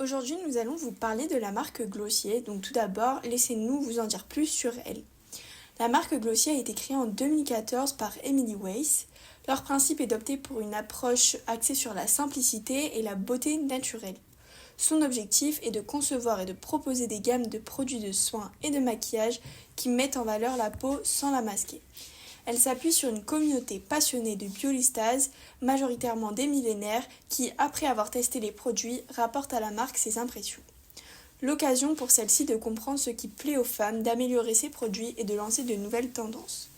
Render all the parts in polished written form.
Aujourd'hui, nous allons vous parler de la marque Glossier. Donc tout d'abord, laissez-nous vous en dire plus sur elle. La marque Glossier a été créée en 2014 par Emily Weiss. Leur principe est d'opter pour une approche axée sur la simplicité et la beauté naturelle. Son objectif est de concevoir et de proposer des gammes de produits de soins et de maquillage qui mettent en valeur la peau sans la masquer. Elle s'appuie sur une communauté passionnée de biolistase, majoritairement des millénaires, qui, après avoir testé les produits, rapportent à la marque ses impressions. L'occasion pour celle-ci de comprendre ce qui plaît aux femmes, d'améliorer ses produits et de lancer de nouvelles tendances.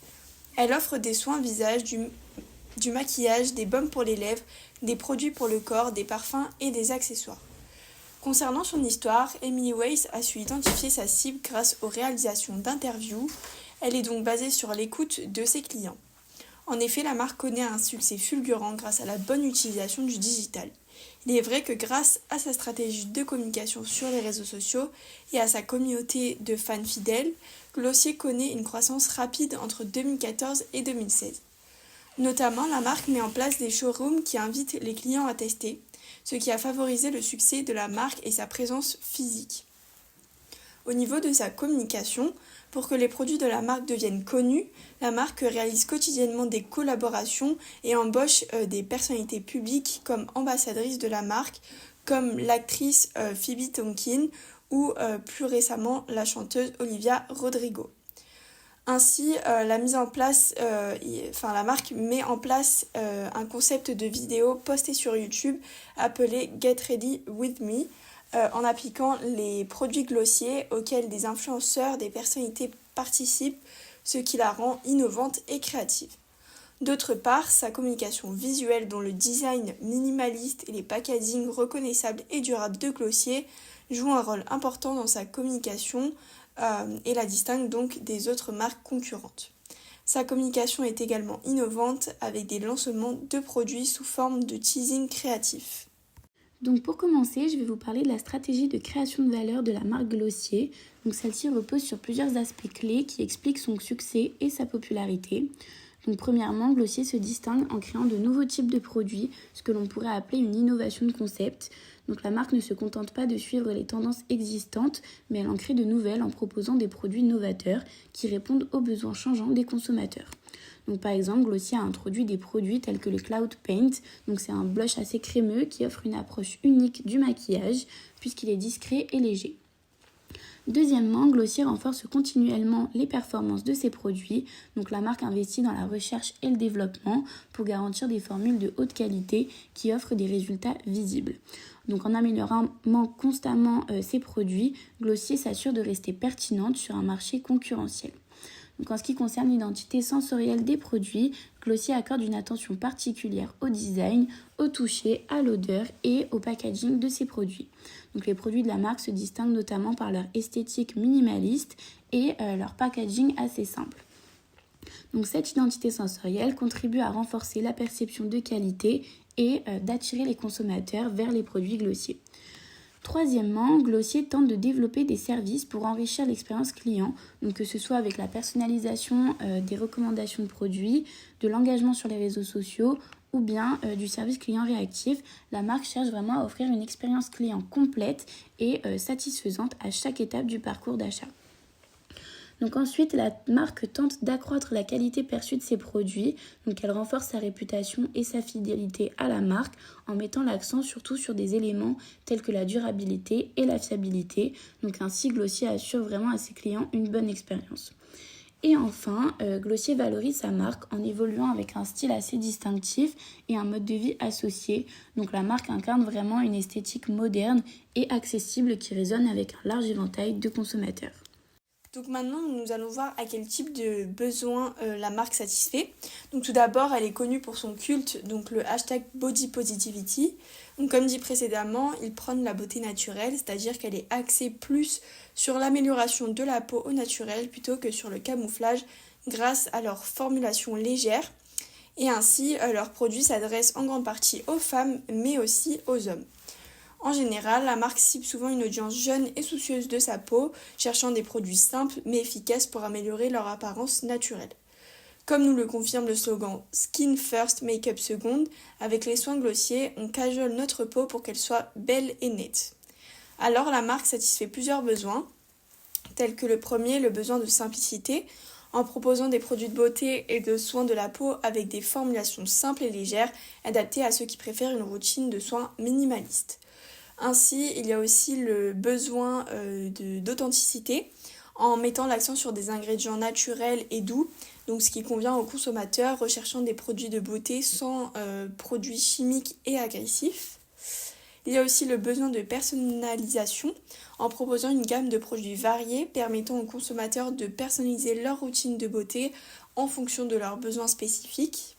Elle offre des soins visage, du maquillage, des baumes pour les lèvres, des produits pour le corps, des parfums et des accessoires. Concernant son histoire, Emily Weiss a su identifier sa cible grâce aux réalisations d'interviews. Elle est donc basée sur l'écoute de ses clients. En effet, la marque connaît un succès fulgurant grâce à la bonne utilisation du digital. Il est vrai que grâce à sa stratégie de communication sur les réseaux sociaux et à sa communauté de fans fidèles, Glossier connaît une croissance rapide entre 2014 et 2016. Notamment, la marque met en place des showrooms qui invitent les clients à tester, ce qui a favorisé le succès de la marque et sa présence physique. Au niveau de sa communication, pour que les produits de la marque deviennent connus, la marque réalise quotidiennement des collaborations et embauche des personnalités publiques comme ambassadrices de la marque, comme l'actrice Phoebe Tonkin ou plus récemment la chanteuse Olivia Rodrigo. Ainsi, la marque met en place un concept de vidéo posté sur YouTube appelé Get Ready With Me, en appliquant les produits Glossier auxquels des influenceurs, des personnalités participent, ce qui la rend innovante et créative. D'autre part, sa communication visuelle dont le design minimaliste et les packaging reconnaissables et durables de Glossier jouent un rôle important dans sa communication et la distingue donc des autres marques concurrentes. Sa communication est également innovante avec des lancements de produits sous forme de teasing créatif. Donc pour commencer, je vais vous parler de la stratégie de création de valeur de la marque Glossier. Donc celle-ci repose sur plusieurs aspects clés qui expliquent son succès et sa popularité. Donc premièrement, Glossier se distingue en créant de nouveaux types de produits, ce que l'on pourrait appeler une innovation de concept. Donc la marque ne se contente pas de suivre les tendances existantes, mais elle en crée de nouvelles en proposant des produits novateurs qui répondent aux besoins changeants des consommateurs. Donc par exemple, Glossier a introduit des produits tels que le Cloud Paint. Donc c'est un blush assez crémeux qui offre une approche unique du maquillage puisqu'il est discret et léger. Deuxièmement, Glossier renforce continuellement les performances de ses produits. Donc la marque investit dans la recherche et le développement pour garantir des formules de haute qualité qui offrent des résultats visibles. Donc en améliorant constamment ses produits, Glossier s'assure de rester pertinente sur un marché concurrentiel. Donc en ce qui concerne l'identité sensorielle des produits, Glossier accorde une attention particulière au design, au toucher, à l'odeur et au packaging de ses produits. Donc les produits de la marque se distinguent notamment par leur esthétique minimaliste et leur packaging assez simple. Donc cette identité sensorielle contribue à renforcer la perception de qualité et d'attirer les consommateurs vers les produits Glossier. Troisièmement, Glossier tente de développer des services pour enrichir l'expérience client, donc que ce soit avec la personnalisation des recommandations de produits, de l'engagement sur les réseaux sociaux ou bien du service client réactif. La marque cherche vraiment à offrir une expérience client complète et satisfaisante à chaque étape du parcours d'achat. Donc ensuite, la marque tente d'accroître la qualité perçue de ses produits. Donc elle renforce sa réputation et sa fidélité à la marque en mettant l'accent surtout sur des éléments tels que la durabilité et la fiabilité. Donc ainsi, Glossier assure vraiment à ses clients une bonne expérience. Et enfin, Glossier valorise sa marque en évoluant avec un style assez distinctif et un mode de vie associé. Donc la marque incarne vraiment une esthétique moderne et accessible qui résonne avec un large éventail de consommateurs. Donc maintenant, nous allons voir à quel type de besoin la marque satisfait. Donc tout d'abord, elle est connue pour son culte, donc le hashtag Body Positivity. Donc comme dit précédemment, ils prônent la beauté naturelle, c'est-à-dire qu'elle est axée plus sur l'amélioration de la peau au naturel plutôt que sur le camouflage grâce à leur formulation légère. Et ainsi, leurs produits s'adressent en grande partie aux femmes, mais aussi aux hommes. En général, la marque cible souvent une audience jeune et soucieuse de sa peau, cherchant des produits simples mais efficaces pour améliorer leur apparence naturelle. Comme nous le confirme le slogan Skin First, Make-up Second, avec les soins Glossier, on cajole notre peau pour qu'elle soit belle et nette. Alors la marque satisfait plusieurs besoins, tels que le premier, le besoin de simplicité, en proposant des produits de beauté et de soins de la peau avec des formulations simples et légères, adaptées à ceux qui préfèrent une routine de soins minimaliste. Ainsi, il y a aussi le besoin d'authenticité, en mettant l'accent sur des ingrédients naturels et doux, donc ce qui convient aux consommateurs recherchant des produits de beauté sans produits chimiques et agressifs. Il y a aussi le besoin de personnalisation en proposant une gamme de produits variés permettant aux consommateurs de personnaliser leur routine de beauté en fonction de leurs besoins spécifiques.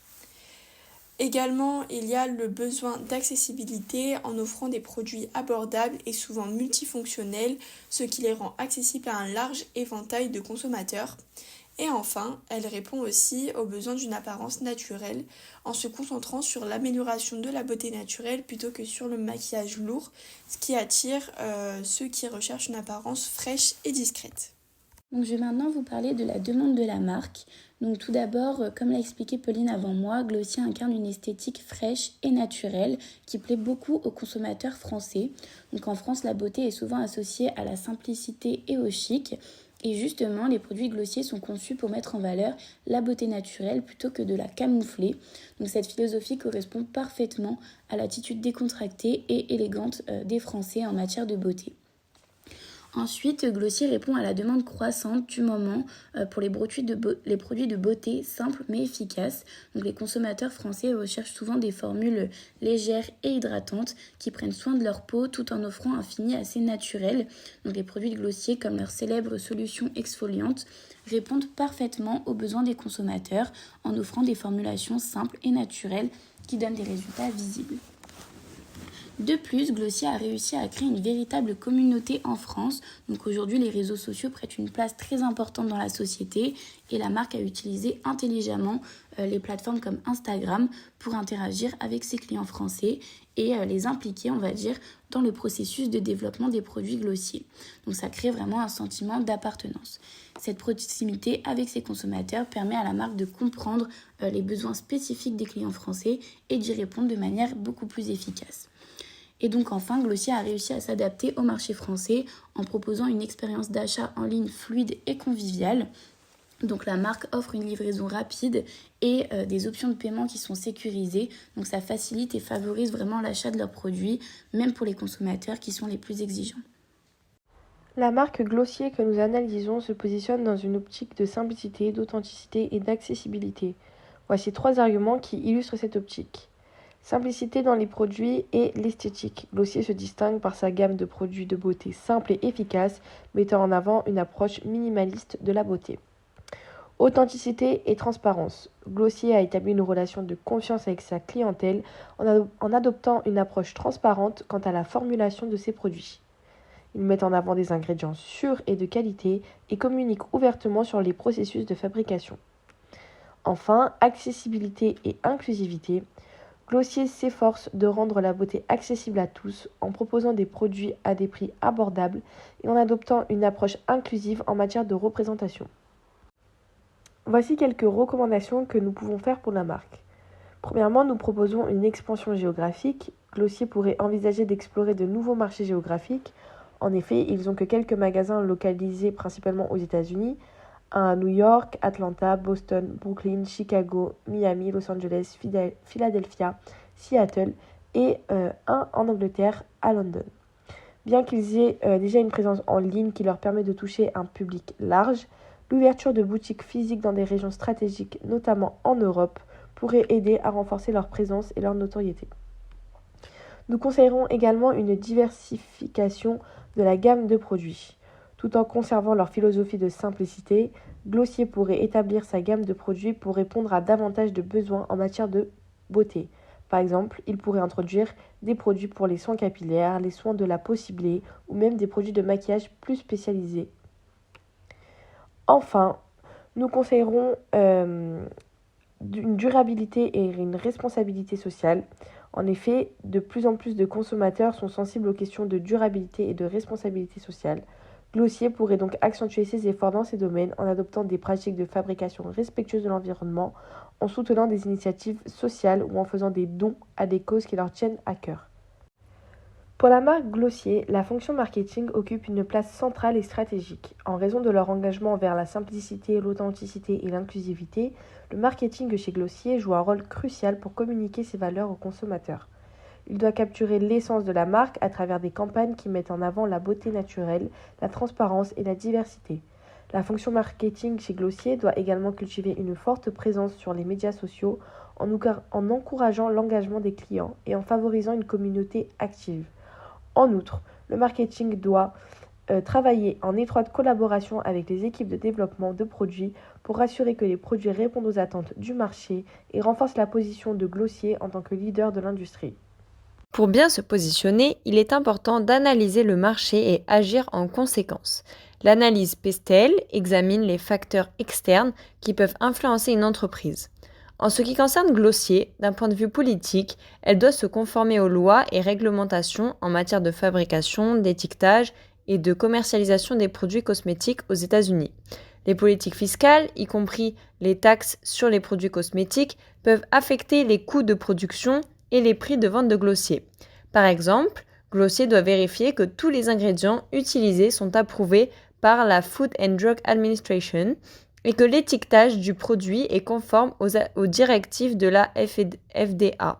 Également, il y a le besoin d'accessibilité en offrant des produits abordables et souvent multifonctionnels, ce qui les rend accessibles à un large éventail de consommateurs. Et enfin, elle répond aussi aux besoins d'une apparence naturelle en se concentrant sur l'amélioration de la beauté naturelle plutôt que sur le maquillage lourd, ce qui attire ceux qui recherchent une apparence fraîche et discrète. Donc, je vais maintenant vous parler de la demande de la marque. Donc tout d'abord, comme l'a expliqué Pauline avant moi, Glossier incarne une esthétique fraîche et naturelle qui plaît beaucoup aux consommateurs français. Donc en France, la beauté est souvent associée à la simplicité et au chic. Et justement, les produits Glossier sont conçus pour mettre en valeur la beauté naturelle plutôt que de la camoufler. Donc cette philosophie correspond parfaitement à l'attitude décontractée et élégante des Français en matière de beauté. Ensuite, Glossier répond à la demande croissante du moment pour les produits de beauté simples mais efficaces. Donc, les consommateurs français recherchent souvent des formules légères et hydratantes qui prennent soin de leur peau tout en offrant un fini assez naturel. Donc, les produits de Glossier, comme leur célèbre solution exfoliante, répondent parfaitement aux besoins des consommateurs en offrant des formulations simples et naturelles qui donnent des résultats visibles. De plus, Glossier a réussi à créer une véritable communauté en France. Donc aujourd'hui, les réseaux sociaux prêtent une place très importante dans la société et la marque a utilisé intelligemment les plateformes comme Instagram pour interagir avec ses clients français et les impliquer, on va dire, dans le processus de développement des produits Glossier. Donc ça crée vraiment un sentiment d'appartenance. Cette proximité avec ses consommateurs permet à la marque de comprendre les besoins spécifiques des clients français et d'y répondre de manière beaucoup plus efficace. Et donc enfin, Glossier a réussi à s'adapter au marché français en proposant une expérience d'achat en ligne fluide et conviviale. Donc la marque offre une livraison rapide et des options de paiement qui sont sécurisées. Donc ça facilite et favorise vraiment l'achat de leurs produits, même pour les consommateurs qui sont les plus exigeants. La marque Glossier que nous analysons se positionne dans une optique de simplicité, d'authenticité et d'accessibilité. Voici 3 arguments qui illustrent cette optique. Simplicité dans les produits et l'esthétique. Glossier se distingue par sa gamme de produits de beauté simples et efficaces, mettant en avant une approche minimaliste de la beauté. Authenticité et transparence. Glossier a établi une relation de confiance avec sa clientèle en adoptant une approche transparente quant à la formulation de ses produits. Ils mettent en avant des ingrédients sûrs et de qualité et communiquent ouvertement sur les processus de fabrication. Enfin, accessibilité et inclusivité. Glossier s'efforce de rendre la beauté accessible à tous en proposant des produits à des prix abordables et en adoptant une approche inclusive en matière de représentation. Voici quelques recommandations que nous pouvons faire pour la marque. Premièrement, nous proposons une expansion géographique. Glossier pourrait envisager d'explorer de nouveaux marchés géographiques. En effet, ils n'ont que quelques magasins localisés principalement aux États-Unis, à New York, Atlanta, Boston, Brooklyn, Chicago, Miami, Los Angeles, Philadelphia, Seattle et un en Angleterre, à London. Bien qu'ils aient déjà une présence en ligne qui leur permet de toucher un public large, l'ouverture de boutiques physiques dans des régions stratégiques, notamment en Europe, pourrait aider à renforcer leur présence et leur notoriété. Nous conseillerons également une diversification de la gamme de produits. Tout en conservant leur philosophie de simplicité, Glossier pourrait établir sa gamme de produits pour répondre à davantage de besoins en matière de beauté. Par exemple, il pourrait introduire des produits pour les soins capillaires, les soins de la peau ciblée ou même des produits de maquillage plus spécialisés. Enfin, nous conseillerons une durabilité et une responsabilité sociale. En effet, de plus en plus de consommateurs sont sensibles aux questions de durabilité et de responsabilité sociale. Glossier pourrait donc accentuer ses efforts dans ces domaines en adoptant des pratiques de fabrication respectueuses de l'environnement, en soutenant des initiatives sociales ou en faisant des dons à des causes qui leur tiennent à cœur. Pour la marque Glossier, la fonction marketing occupe une place centrale et stratégique. En raison de leur engagement vers la simplicité, l'authenticité et l'inclusivité, le marketing chez Glossier joue un rôle crucial pour communiquer ses valeurs aux consommateurs. Il doit capturer l'essence de la marque à travers des campagnes qui mettent en avant la beauté naturelle, la transparence et la diversité. La fonction marketing chez Glossier doit également cultiver une forte présence sur les médias sociaux en encourageant l'engagement des clients et en favorisant une communauté active. En outre, le marketing doit travailler en étroite collaboration avec les équipes de développement de produits pour assurer que les produits répondent aux attentes du marché et renforcent la position de Glossier en tant que leader de l'industrie. Pour bien se positionner, il est important d'analyser le marché et agir en conséquence. L'analyse PESTEL examine les facteurs externes qui peuvent influencer une entreprise. En ce qui concerne Glossier, d'un point de vue politique, elle doit se conformer aux lois et réglementations en matière de fabrication, d'étiquetage et de commercialisation des produits cosmétiques aux États-Unis. Les politiques fiscales, y compris les taxes sur les produits cosmétiques, peuvent affecter les coûts de production et les prix de vente de Glossier. Par exemple, Glossier doit vérifier que tous les ingrédients utilisés sont approuvés par la Food and Drug Administration et que l'étiquetage du produit est conforme aux directives de la FDA.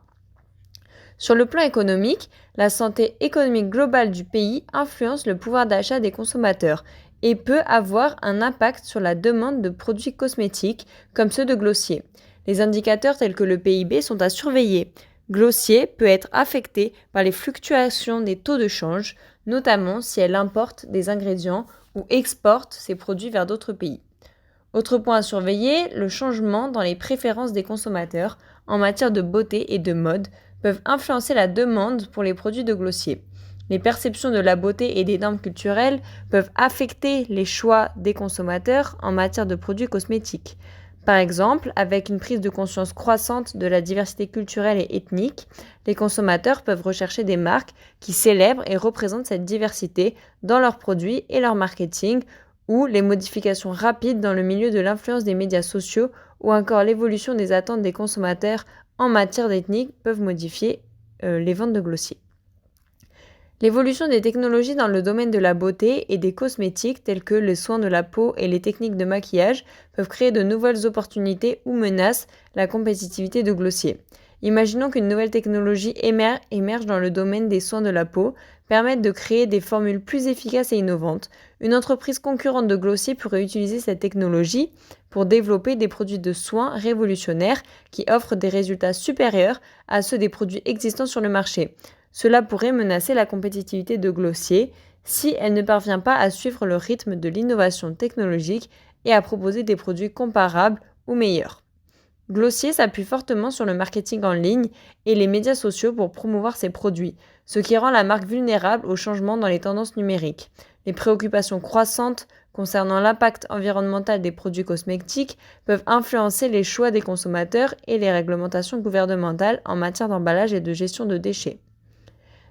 Sur le plan économique, la santé économique globale du pays influence le pouvoir d'achat des consommateurs et peut avoir un impact sur la demande de produits cosmétiques comme ceux de Glossier. Les indicateurs tels que le PIB sont à surveiller. Glossier peut être affecté par les fluctuations des taux de change, notamment si elle importe des ingrédients ou exporte ses produits vers d'autres pays. Autre point à surveiller, le changement dans les préférences des consommateurs en matière de beauté et de mode peuvent influencer la demande pour les produits de Glossier. Les perceptions de la beauté et des normes culturelles peuvent affecter les choix des consommateurs en matière de produits cosmétiques. Par exemple, avec une prise de conscience croissante de la diversité culturelle et ethnique, les consommateurs peuvent rechercher des marques qui célèbrent et représentent cette diversité dans leurs produits et leur marketing, ou les modifications rapides dans le milieu de l'influence des médias sociaux ou encore l'évolution des attentes des consommateurs en matière d'ethnique peuvent modifier les ventes de Glossier. L'évolution des technologies dans le domaine de la beauté et des cosmétiques tels que les soins de la peau et les techniques de maquillage peuvent créer de nouvelles opportunités ou menacent la compétitivité de Glossier. Imaginons qu'une nouvelle technologie émerge dans le domaine des soins de la peau, permette de créer des formules plus efficaces et innovantes. Une entreprise concurrente de Glossier pourrait utiliser cette technologie pour développer des produits de soins révolutionnaires qui offrent des résultats supérieurs à ceux des produits existants sur le marché. Cela pourrait menacer la compétitivité de Glossier si elle ne parvient pas à suivre le rythme de l'innovation technologique et à proposer des produits comparables ou meilleurs. Glossier s'appuie fortement sur le marketing en ligne et les médias sociaux pour promouvoir ses produits, ce qui rend la marque vulnérable aux changements dans les tendances numériques. Les préoccupations croissantes concernant l'impact environnemental des produits cosmétiques peuvent influencer les choix des consommateurs et les réglementations gouvernementales en matière d'emballage et de gestion de déchets.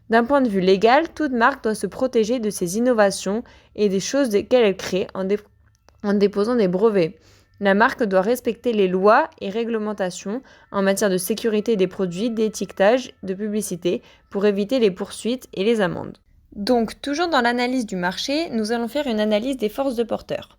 D'un point de vue légal, toute marque doit se protéger de ses innovations et des choses qu'elle crée en déposant des brevets. La marque doit respecter les lois et réglementations en matière de sécurité des produits, d'étiquetage, de publicité pour éviter les poursuites et les amendes. Donc, toujours dans l'analyse du marché, nous allons faire une analyse des forces de porteurs.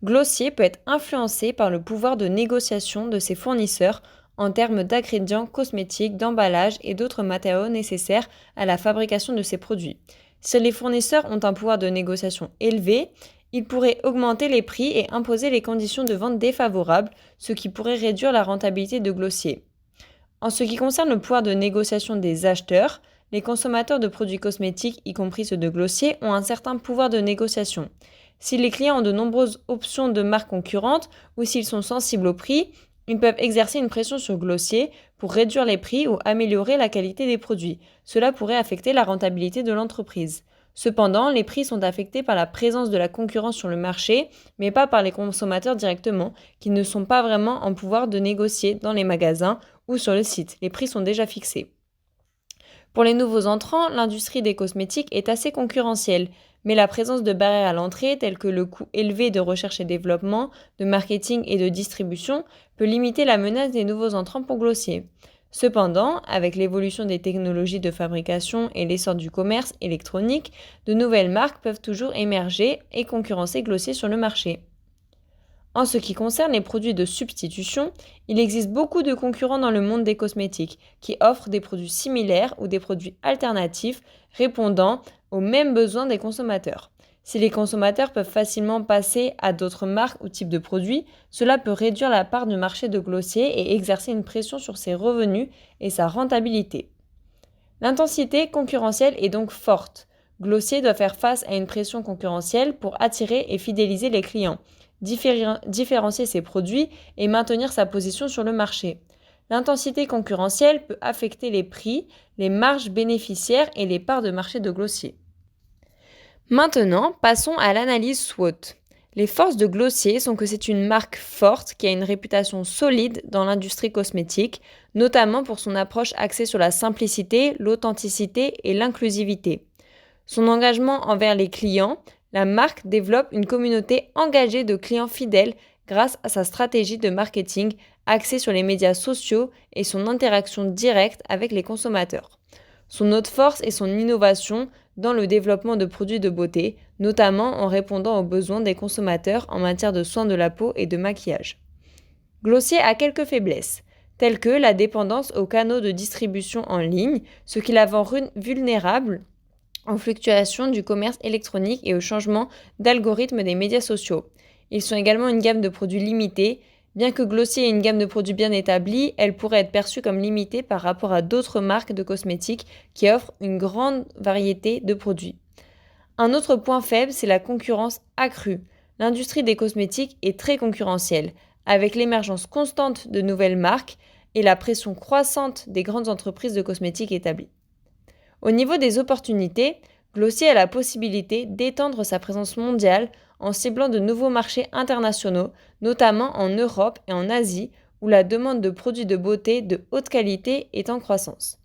Glossier peut être influencé par le pouvoir de négociation de ses fournisseurs en termes d'ingrédients cosmétiques, d'emballage et d'autres matériaux nécessaires à la fabrication de ses produits. Si les fournisseurs ont un pouvoir de négociation élevé, ils pourraient augmenter les prix et imposer les conditions de vente défavorables, ce qui pourrait réduire la rentabilité de Glossier. En ce qui concerne le pouvoir de négociation des acheteurs, les consommateurs de produits cosmétiques, y compris ceux de Glossier, ont un certain pouvoir de négociation. Si les clients ont de nombreuses options de marques concurrentes ou s'ils sont sensibles au prix, ils peuvent exercer une pression sur Glossier pour réduire les prix ou améliorer la qualité des produits. Cela pourrait affecter la rentabilité de l'entreprise. Cependant, les prix sont affectés par la présence de la concurrence sur le marché, mais pas par les consommateurs directement, qui ne sont pas vraiment en pouvoir de négocier dans les magasins ou sur le site. Les prix sont déjà fixés. Pour les nouveaux entrants, l'industrie des cosmétiques est assez concurrentielle, mais la présence de barrières à l'entrée, telles que le coût élevé de recherche et développement, de marketing et de distribution, peut limiter la menace des nouveaux entrants pour Glossier. Cependant, avec l'évolution des technologies de fabrication et l'essor du commerce électronique, de nouvelles marques peuvent toujours émerger et concurrencer Glossier sur le marché. En ce qui concerne les produits de substitution, il existe beaucoup de concurrents dans le monde des cosmétiques qui offrent des produits similaires ou des produits alternatifs répondant aux mêmes besoins des consommateurs. Si les consommateurs peuvent facilement passer à d'autres marques ou types de produits, cela peut réduire la part de marché de Glossier et exercer une pression sur ses revenus et sa rentabilité. L'intensité concurrentielle est donc forte. Glossier doit faire face à une pression concurrentielle pour attirer et fidéliser les clients, différencier ses produits et maintenir sa position sur le marché. L'intensité concurrentielle peut affecter les prix, les marges bénéficiaires et les parts de marché de Glossier. Maintenant, passons à l'analyse SWOT. Les forces de Glossier sont que c'est une marque forte qui a une réputation solide dans l'industrie cosmétique, notamment pour son approche axée sur la simplicité, l'authenticité et l'inclusivité. Son engagement envers les clients, la marque développe une communauté engagée de clients fidèles grâce à sa stratégie de marketing axée sur les médias sociaux et son interaction directe avec les consommateurs. Son autre force est son innovation dans le développement de produits de beauté, notamment en répondant aux besoins des consommateurs en matière de soins de la peau et de maquillage. Glossier a quelques faiblesses, telles que la dépendance aux canaux de distribution en ligne, ce qui la rend vulnérable aux fluctuations du commerce électronique et au changement d'algorithme des médias sociaux. Ils sont également une gamme de produits limitée. Bien que Glossier ait une gamme de produits bien établie, elle pourrait être perçue comme limitée par rapport à d'autres marques de cosmétiques qui offrent une grande variété de produits. Un autre point faible, c'est la concurrence accrue. L'industrie des cosmétiques est très concurrentielle, avec l'émergence constante de nouvelles marques et la pression croissante des grandes entreprises de cosmétiques établies. Au niveau des opportunités, Glossier a la possibilité d'étendre sa présence mondiale en ciblant de nouveaux marchés internationaux, notamment en Europe et en Asie, où la demande de produits de beauté de haute qualité est en croissance.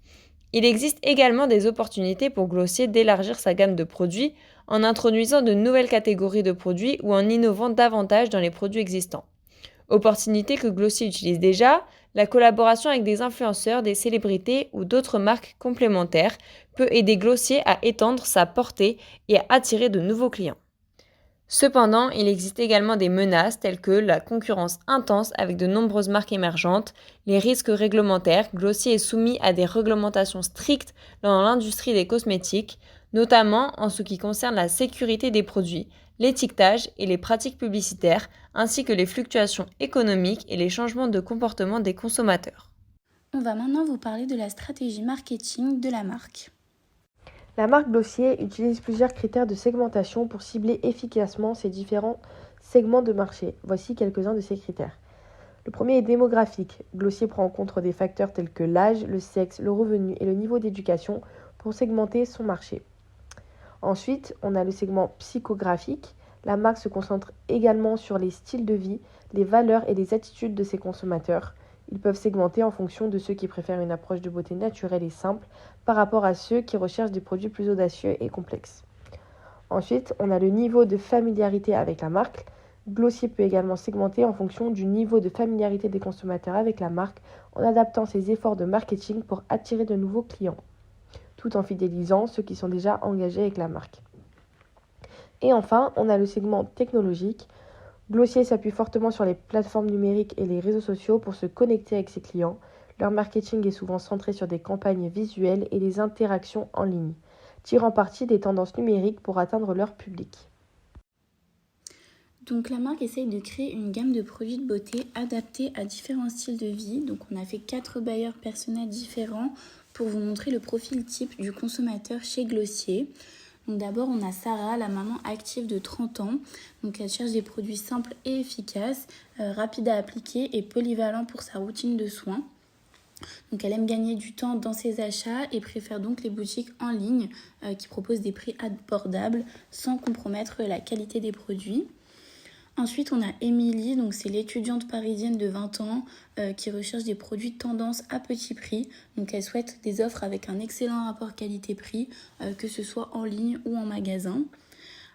Il existe également des opportunités pour Glossier d'élargir sa gamme de produits en introduisant de nouvelles catégories de produits ou en innovant davantage dans les produits existants. Opportunité que Glossier utilise déjà, la collaboration avec des influenceurs, des célébrités ou d'autres marques complémentaires peut aider Glossier à étendre sa portée et à attirer de nouveaux clients. Cependant, il existe également des menaces telles que la concurrence intense avec de nombreuses marques émergentes, les risques réglementaires. Glossier est soumis à des réglementations strictes dans l'industrie des cosmétiques, notamment en ce qui concerne la sécurité des produits, l'étiquetage et les pratiques publicitaires, ainsi que les fluctuations économiques et les changements de comportement des consommateurs. On va maintenant vous parler de la stratégie marketing de la marque. La marque Glossier utilise plusieurs critères de segmentation pour cibler efficacement ces différents segments de marché. Voici quelques-uns de ces critères. Le premier est démographique. Glossier prend en compte des facteurs tels que l'âge, le sexe, le revenu et le niveau d'éducation pour segmenter son marché. Ensuite, on a le segment psychographique. La marque se concentre également sur les styles de vie, les valeurs et les attitudes de ses consommateurs. Ils peuvent segmenter en fonction de ceux qui préfèrent une approche de beauté naturelle et simple par rapport à ceux qui recherchent des produits plus audacieux et complexes. Ensuite, on a le niveau de familiarité avec la marque. Glossier peut également segmenter en fonction du niveau de familiarité des consommateurs avec la marque en adaptant ses efforts de marketing pour attirer de nouveaux clients, tout en fidélisant ceux qui sont déjà engagés avec la marque. Et enfin, on a le segment technologique. Glossier s'appuie fortement sur les plateformes numériques et les réseaux sociaux pour se connecter avec ses clients. Leur marketing est souvent centré sur des campagnes visuelles et des interactions en ligne, tirant parti des tendances numériques pour atteindre leur public. Donc la marque essaye de créer une gamme de produits de beauté adaptés à différents styles de vie. Donc on a fait 4 bailleurs personnels différents pour vous montrer le profil type du consommateur chez Glossier. Donc d'abord, on a Sarah, la maman active de 30 ans. Donc elle cherche des produits simples et efficaces, rapides à appliquer et polyvalents pour sa routine de soins. Donc elle aime gagner du temps dans ses achats et préfère donc les boutiques en ligne qui proposent des prix abordables sans compromettre la qualité des produits. Ensuite, on a Émilie, donc c'est l'étudiante parisienne de 20 ans qui recherche des produits de tendance à petit prix. Donc elle souhaite des offres avec un excellent rapport qualité-prix, que ce soit en ligne ou en magasin.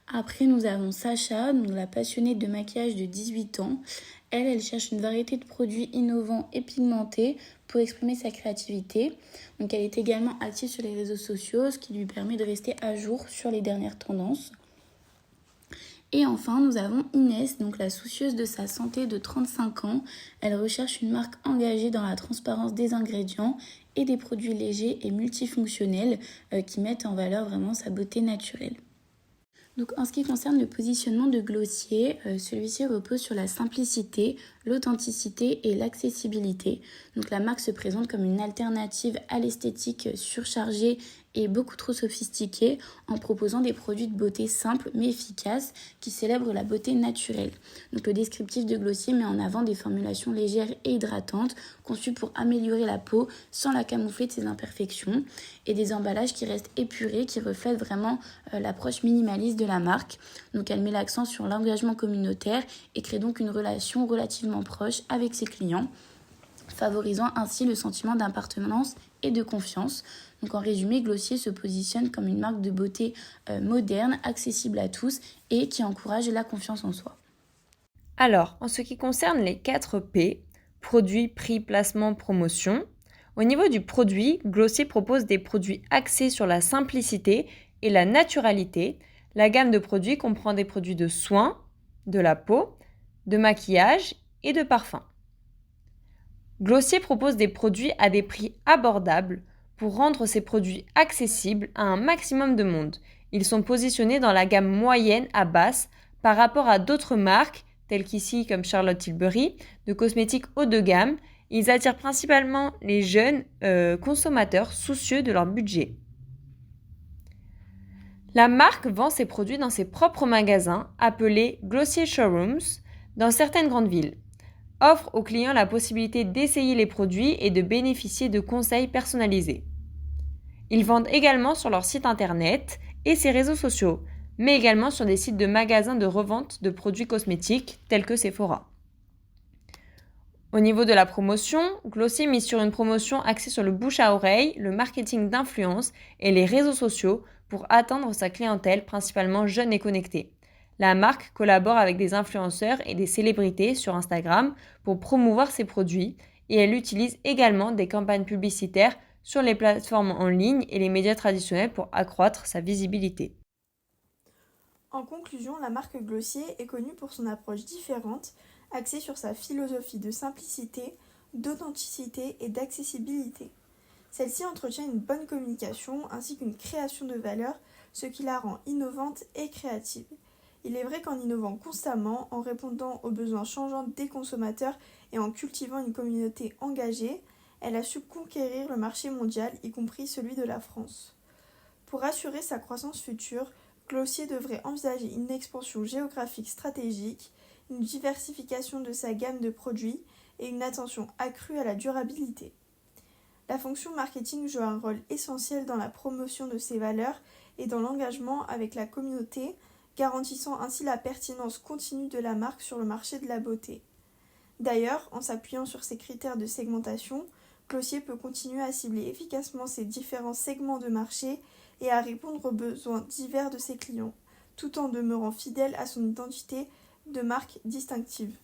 Après, nous avons Sacha, donc la passionnée de maquillage de 18 ans. Elle cherche une variété de produits innovants et pigmentés pour exprimer sa créativité. Donc, elle est également active sur les réseaux sociaux, ce qui lui permet de rester à jour sur les dernières tendances. Et enfin, nous avons Inès, donc la soucieuse de sa santé de 35 ans. Elle recherche une marque engagée dans la transparence des ingrédients et des produits légers et multifonctionnels qui mettent en valeur vraiment sa beauté naturelle. Donc en ce qui concerne le positionnement de Glossier, celui-ci repose sur la simplicité, l'authenticité et l'accessibilité. Donc la marque se présente comme une alternative à l'esthétique surchargée et beaucoup trop sophistiquée en proposant des produits de beauté simples mais efficaces qui célèbrent la beauté naturelle. Donc le descriptif de Glossier met en avant des formulations légères et hydratantes conçues pour améliorer la peau sans la camoufler de ses imperfections et des emballages qui restent épurés, qui reflètent vraiment l'approche minimaliste de la marque. Donc elle met l'accent sur l'engagement communautaire et crée donc une relation relativement proche avec ses clients, favorisant ainsi le sentiment d'appartenance et de confiance. Donc en résumé, Glossier se positionne comme une marque de beauté moderne, accessible à tous et qui encourage la confiance en soi. Alors, en ce qui concerne les 4 P, produit, prix, placement, promotion, au niveau du produit, Glossier propose des produits axés sur la simplicité et la naturalité. La gamme de produits comprend des produits de soins, de la peau, de maquillage et de parfum. Glossier propose des produits à des prix abordables pour rendre ces produits accessibles à un maximum de monde. Ils sont positionnés dans la gamme moyenne à basse par rapport à d'autres marques, telles qu'ici comme Charlotte Tilbury, de cosmétiques haut de gamme. Ils attirent principalement les jeunes consommateurs soucieux de leur budget. La marque vend ses produits dans ses propres magasins, appelés Glossier Showrooms, dans certaines grandes villes. Offre aux clients la possibilité d'essayer les produits et de bénéficier de conseils personnalisés. Ils vendent également sur leur site internet et ses réseaux sociaux, mais également sur des sites de magasins de revente de produits cosmétiques tels que Sephora. Au niveau de la promotion, Glossier mise sur une promotion axée sur le bouche à oreille, le marketing d'influence et les réseaux sociaux pour atteindre sa clientèle principalement jeune et connectée. La marque collabore avec des influenceurs et des célébrités sur Instagram pour promouvoir ses produits et elle utilise également des campagnes publicitaires sur les plateformes en ligne et les médias traditionnels pour accroître sa visibilité. En conclusion, la marque Glossier est connue pour son approche différente, axée sur sa philosophie de simplicité, d'authenticité et d'accessibilité. Celle-ci entretient une bonne communication ainsi qu'une création de valeur, ce qui la rend innovante et créative. Il est vrai qu'en innovant constamment, en répondant aux besoins changeants des consommateurs et en cultivant une communauté engagée, elle a su conquérir le marché mondial, y compris celui de la France. Pour assurer sa croissance future, Glossier devrait envisager une expansion géographique stratégique, une diversification de sa gamme de produits et une attention accrue à la durabilité. La fonction marketing joue un rôle essentiel dans la promotion de ses valeurs et dans l'engagement avec la communauté, garantissant ainsi la pertinence continue de la marque sur le marché de la beauté. D'ailleurs, en s'appuyant sur ces critères de segmentation, Glossier peut continuer à cibler efficacement ses différents segments de marché et à répondre aux besoins divers de ses clients, tout en demeurant fidèle à son identité de marque distinctive.